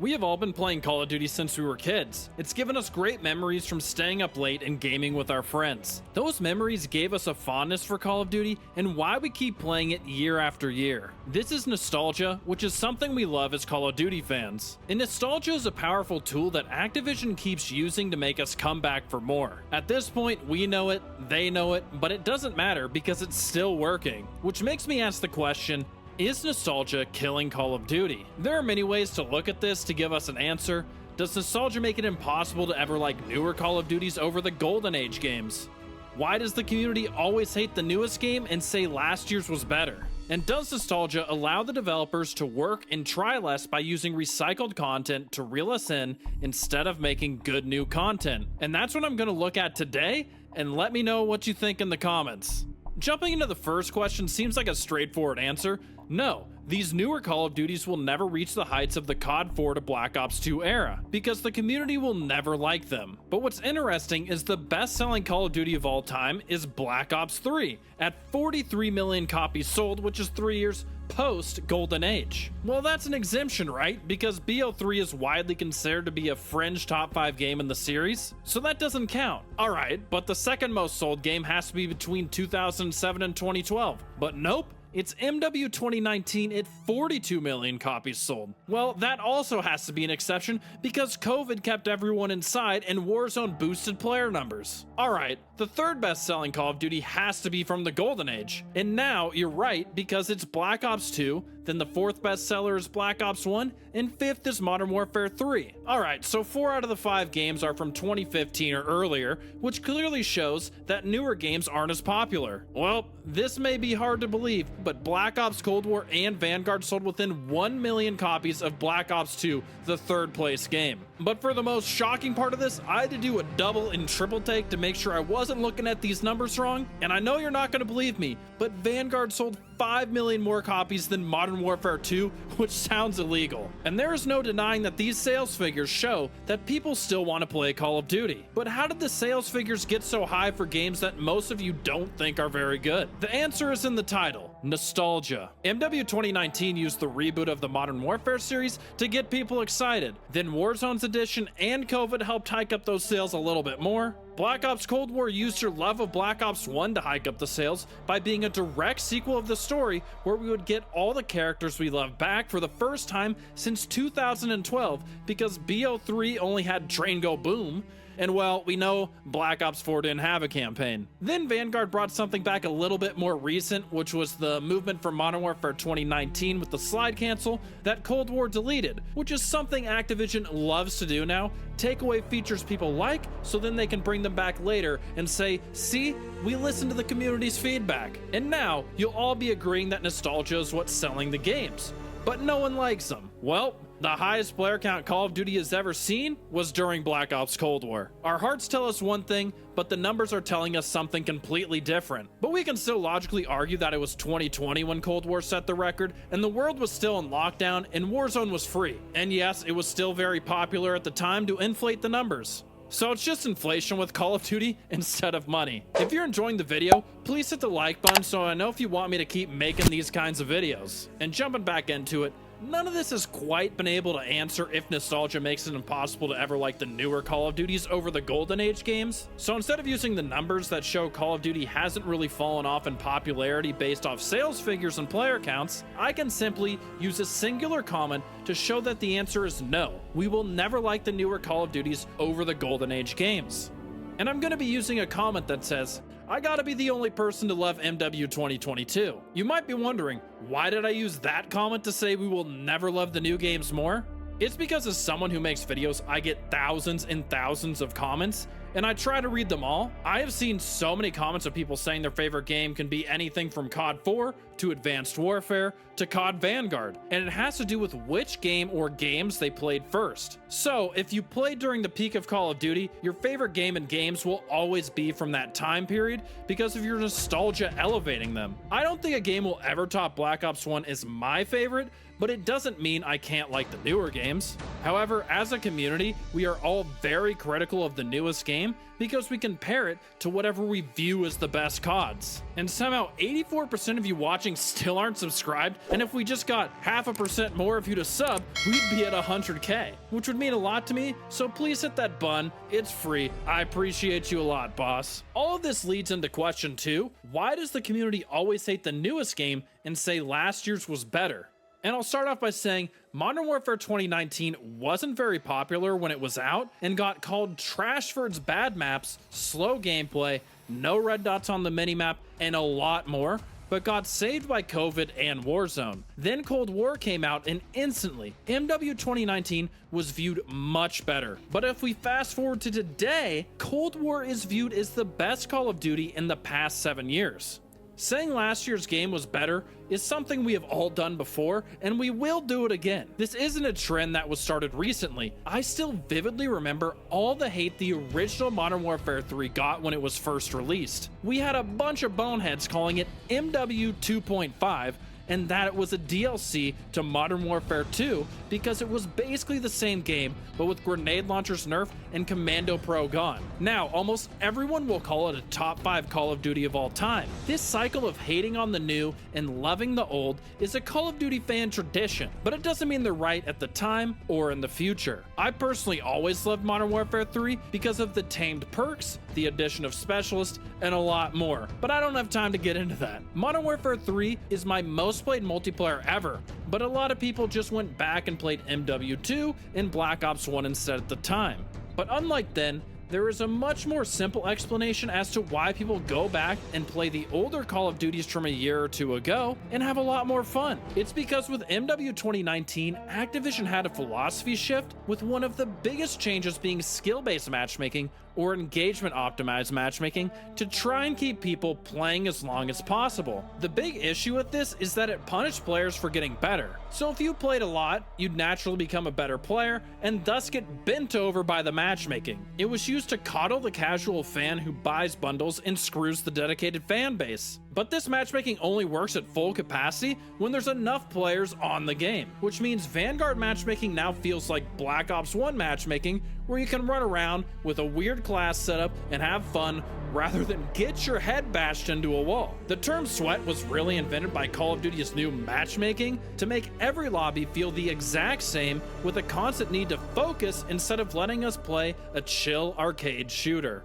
We have all been playing Call of Duty since we were kids. It's given us great memories from staying up late and gaming with our friends. Those memories gave us a fondness for Call of Duty and why we keep playing it year after year. This is nostalgia, which is something we love as Call of Duty fans. And nostalgia is a powerful tool that Activision keeps using to make us come back for more. At this point, we know it, they know it, but it doesn't matter because it's still working. Which makes me ask the question, is nostalgia killing Call of Duty? There are many ways to look at this to give us an answer. Does nostalgia make it impossible to ever like newer Call of Duties over the Golden Age games? Why does the community always hate the newest game and say last year's was better? And does nostalgia allow the developers to work and try less by using recycled content to reel us in instead of making good new content? And that's what I'm going to look at today, and let me know what you think in the comments. Jumping into the first question seems like a straightforward answer. No, these newer Call of Duties will never reach the heights of the COD 4 to Black Ops 2 era, because the community will never like them. But what's interesting is the best-selling Call of Duty of all time is Black Ops 3, at 43 million copies sold, which is 3 years post Golden Age. Well, that's an exemption, right? Because BO3 is widely considered to be a fringe top 5 game in the series, so that doesn't count. Alright, but the second most sold game has to be between 2007 and 2012. But nope, it's MW 2019 at 42 million copies sold. Well, that also has to be an exception because COVID kept everyone inside and Warzone boosted player numbers. Alright, the third best selling Call of Duty has to be from the Golden Age. And now you're right because it's Black Ops 2, then the fourth bestseller is Black Ops 1, and fifth is Modern Warfare 3. Alright, so 4 out of the 5 games are from 2015 or earlier, which clearly shows that newer games aren't as popular. Well, this may be hard to believe, but Black Ops Cold War and Vanguard sold within 1 million copies of Black Ops 2, the third place game. But for the most shocking part of this, I had to do a double and triple take to make sure I wasn't looking at these numbers wrong, and I know you're not going to believe me, but Vanguard sold 5 million more copies than Modern Warfare 2, which sounds illegal. And there is no denying that these sales figures show that people still want to play Call of Duty. But how did the sales figures get so high for games that most of you don't think are very good? The answer is in the title, nostalgia. MW 2019 used the reboot of the Modern Warfare series to get people excited. Then Warzone's edition and COVID helped hike up those sales a little bit more. Black Ops Cold War used your love of Black Ops 1 to hike up the sales by being a direct sequel of the story where we would get all the characters we love back for the first time since 2012 because BO3 only had Train Go Boom. And well, we know Black Ops 4 didn't have a campaign. Then Vanguard brought something back a little bit more recent, which was the movement from Modern Warfare 2019 with the slide cancel that Cold War deleted, which is something Activision loves to do now. Take away features people like, so then they can bring them back later and say, see, we listened to the community's feedback. And now, you'll all be agreeing that nostalgia is what's selling the games. But no one likes them. Well, the highest player count Call of Duty has ever seen was during Black Ops Cold War. Our hearts tell us one thing, but the numbers are telling us something completely different. But we can still logically argue that it was 2020 when Cold War set the record, and the world was still in lockdown, and Warzone was free. And yes, it was still very popular at the time to inflate the numbers. So it's just inflation with Call of Duty instead of money. If you're enjoying the video, please hit the like button so I know if you want me to keep making these kinds of videos. And jumping back into it, none of this has quite been able to answer if nostalgia makes it impossible to ever like the newer Call of Duties over the Golden Age games. So instead of using the numbers that show Call of Duty hasn't really fallen off in popularity based off sales figures and player counts, I can simply use a singular comment to show that the answer is no. We will never like the newer Call of Duties over the Golden Age games. And I'm going to be using a comment that says, I gotta be the only person to love MW 2022. You might be wondering, why did I use that comment to say we will never love the new games more? It's because as someone who makes videos, I get thousands and thousands of comments, and I try to read them all. I have seen so many comments of people saying their favorite game can be anything from COD 4 to Advanced Warfare to COD Vanguard, and it has to do with which game or games they played first. So if you played during the peak of Call of Duty, your favorite game and games will always be from that time period because of your nostalgia elevating them. I don't think a game will ever top Black Ops 1 as my favorite, but it doesn't mean I can't like the newer games. However, as a community, we are all very critical of the newest game because we compare it to whatever we view as the best CODs. And somehow 84% of you watching still aren't subscribed, and if we just got 0.5% more of you to sub, we'd be at 100k, which would mean a lot to me, so please hit that button. It's free. I appreciate you a lot, boss. All of this leads into question 2. Why does the community always hate the newest game and say last year's was better? And I'll start off by saying Modern Warfare 2019 wasn't very popular when it was out and got called trash for its bad maps, slow gameplay, no red dots on the minimap, and a lot more, but got saved by COVID and Warzone. Then Cold War came out and instantly, MW 2019 was viewed much better. But if we fast forward to today, Cold War is viewed as the best Call of Duty in the past 7 years. Saying last year's game was better is something we have all done before, and we will do it again. This isn't a trend that was started recently. I still vividly remember all the hate the original Modern Warfare 3 got when it was first released. We had a bunch of boneheads calling it MW 2.5, and that it was a DLC to Modern Warfare 2 because it was basically the same game, but with grenade launchers nerfed and Commando Pro gone. Now, almost everyone will call it a top 5 Call of Duty of all time. This cycle of hating on the new and loving the old is a Call of Duty fan tradition, but it doesn't mean they're right at the time or in the future. I personally always loved Modern Warfare 3 because of the tamed perks, the addition of specialists, and a lot more, but I don't have time to get into that. Modern Warfare 3 is my most played multiplayer ever, but a lot of people just went back and played MW2 and Black Ops 1 instead at the time. But unlike then, there is a much more simple explanation as to why people go back and play the older Call of Duties from a year or two ago and have a lot more fun. It's because with MW 2019, Activision had a philosophy shift, with one of the biggest changes being skill-based matchmaking or engagement-optimized matchmaking to try and keep people playing as long as possible. The big issue with this is that it punished players for getting better. So if you played a lot, you'd naturally become a better player and thus get bent over by the matchmaking. It was used to coddle the casual fan who buys bundles and screws the dedicated fan base. But this matchmaking only works at full capacity when there's enough players on the game, which means Vanguard matchmaking now feels like Black Ops 1 matchmaking, where you can run around with a weird class setup and have fun rather than get your head bashed into a wall. The term sweat was really invented by Call of Duty's new matchmaking to make every lobby feel the exact same, with a constant need to focus instead of letting us play a chill arcade shooter.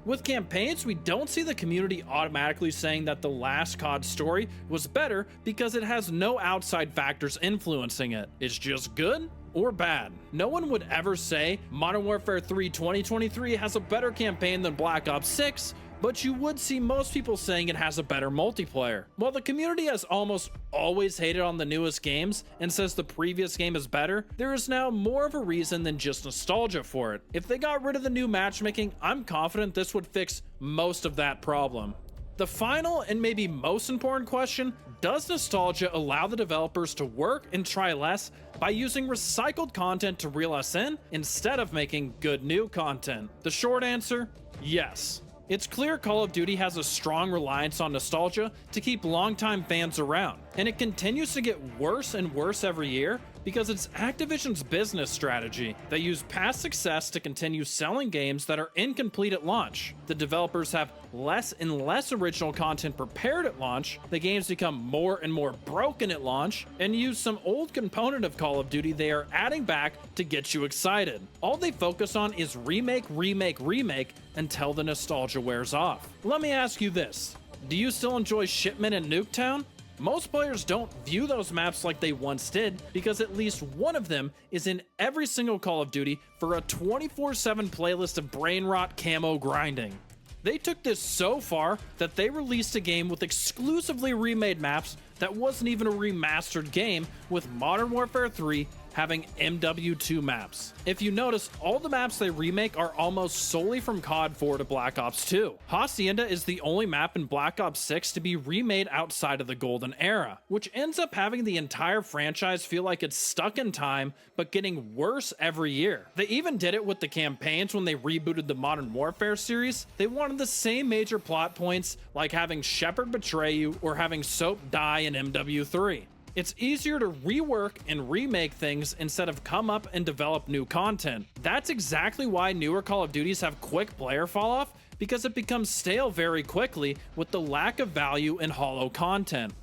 With campaigns, we don't see the community automatically saying that the last COD story was better because it has no outside factors influencing it. It's just good or bad. No one would ever say Modern Warfare 3 2023 has a better campaign than Black Ops 6, but you would see most people saying it has a better multiplayer. While the community has almost always hated on the newest games and says the previous game is better, there is now more of a reason than just nostalgia for it. If they got rid of the new matchmaking, I'm confident this would fix most of that problem. The final and maybe most important question: does nostalgia allow the developers to work and try less by using recycled content to reel us in instead of making good new content? The short answer: yes. It's clear Call of Duty has a strong reliance on nostalgia to keep longtime fans around, and it continues to get worse and worse every year because it's Activision's business strategy. They use past success to continue selling games that are incomplete at launch. The developers have less and less original content prepared at launch, the games become more and more broken at launch, and use some old component of Call of Duty they are adding back to get you excited. All they focus on is remake, remake, remake until the nostalgia wears off. Let me ask you this: do you still enjoy Shipment and Nuketown? Most players don't view those maps like they once did because at least one of them is in every single Call of Duty for a 24/7 playlist of brain rot camo grinding. They took this so far that they released a game with exclusively remade maps that wasn't even a remastered game, with Modern Warfare 3 having MW2 maps. If you notice, all the maps they remake are almost solely from COD 4 to Black Ops 2. Hacienda is the only map in Black Ops 6 to be remade outside of the Golden Era, which ends up having the entire franchise feel like it's stuck in time, but getting worse every year. They even did it with the campaigns when they rebooted the Modern Warfare series. They wanted the same major plot points, like having Shepard betray you or having Soap die in MW3. It's easier to rework and remake things instead of come up and develop new content. That's exactly why newer Call of Duties have quick player falloff, because it becomes stale very quickly with the lack of value in hollow content.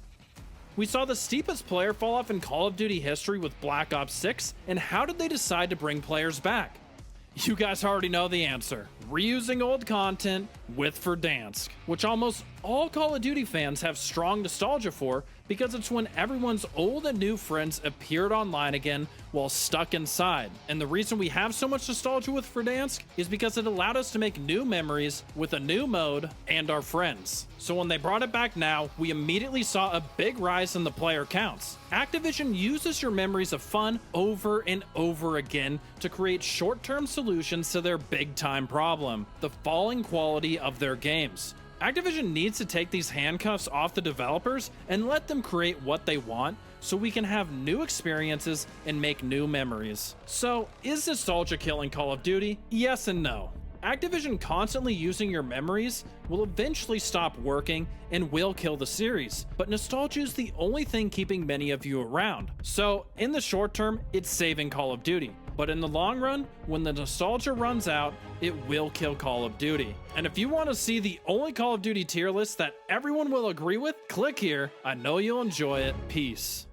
We saw the steepest player falloff in Call of Duty history with Black Ops 6, and how did they decide to bring players back? You guys already know the answer. Reusing old content with Verdansk, which almost all Call of Duty fans have strong nostalgia for because it's when everyone's old and new friends appeared online again while stuck inside. And the reason we have so much nostalgia with Verdansk is because it allowed us to make new memories with a new mode and our friends. So when they brought it back now, we immediately saw a big rise in the player counts. Activision uses your memories of fun over and over again to create short-term solutions to their big-time problem, the falling quality of their games. Activision needs to take these handcuffs off the developers and let them create what they want so we can have new experiences and make new memories. So, is nostalgia killing Call of Duty? Yes and no. Activision constantly using your memories will eventually stop working and will kill the series, but nostalgia is the only thing keeping many of you around. So, in the short term, it's saving Call of Duty. But in the long run, when the nostalgia runs out, it will kill Call of Duty. And if you want to see the only Call of Duty tier list that everyone will agree with, click here. I know you'll enjoy it. Peace.